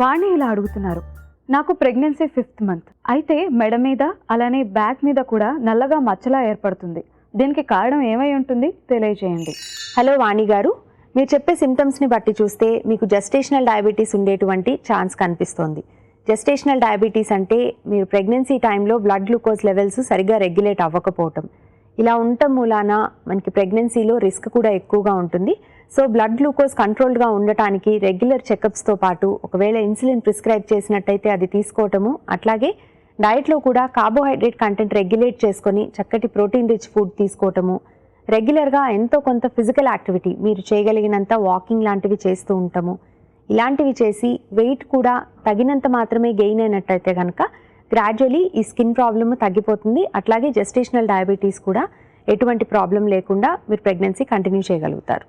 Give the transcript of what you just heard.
వాణి ఇలా అడుగుతున్నారు, నాకు ప్రెగ్నెన్సీ 5th మంత్, అయితే మెడ మీద అలానే బ్యాక్ మీద కూడా నల్లగా మచ్చలా ఏర్పడుతుంది. దీనికి కారణం ఏమై ఉంటుంది తెలియజేయండి. హలో వాణి గారు, మీరు చెప్పే సిమ్టమ్స్ని బట్టి చూస్తే మీకు జెస్టేషనల్ డయాబెటీస్ ఉండేటువంటి ఛాన్స్ కనిపిస్తోంది. జెస్టేషనల్ డయాబెటీస్ అంటే మీరు ప్రెగ్నెన్సీ టైంలో బ్లడ్ గ్లూకోజ్ లెవెల్స్ సరిగ్గా రెగ్యులేట్ అవ్వకపోవటం. ఇలా ఉండటం మూలాన మనకి ప్రెగ్నెన్సీలో రిస్క్ కూడా ఎక్కువగా ఉంటుంది. సో బ్లడ్ గ్లూకోజ్ కంట్రోల్డ్గా ఉండటానికి రెగ్యులర్ చెకప్స్తో పాటు ఒకవేళ ఇన్సులిన్ ప్రిస్క్రైబ్ చేసినట్టయితే అది తీసుకోవటము, అట్లాగే డైట్లో కూడా కార్బోహైడ్రేట్ కంటెంట్ రెగ్యులేట్ చేసుకొని చక్కటి ప్రోటీన్ రిచ్ ఫుడ్ తీసుకోవటము, రెగ్యులర్గా ఎంతో కొంత ఫిజికల్ యాక్టివిటీ మీరు చేయగలిగినంత వాకింగ్ లాంటివి చేస్తూ ఉంటాము. ఇలాంటివి చేసి వెయిట్ కూడా తగినంత మాత్రమే గెయిన్ అయినట్టయితే కనుక గ్రాడ్యువలీ ఈ స్కిన్ ప్రాబ్లమ్ తగ్గిపోతుంది. అట్లాగే జెస్టేషనల్ డయాబెటీస్ కూడా ఎటువంటి ప్రాబ్లం లేకుండా మీరు ప్రెగ్నెన్సీ కంటిన్యూ చేయగలుగుతారు.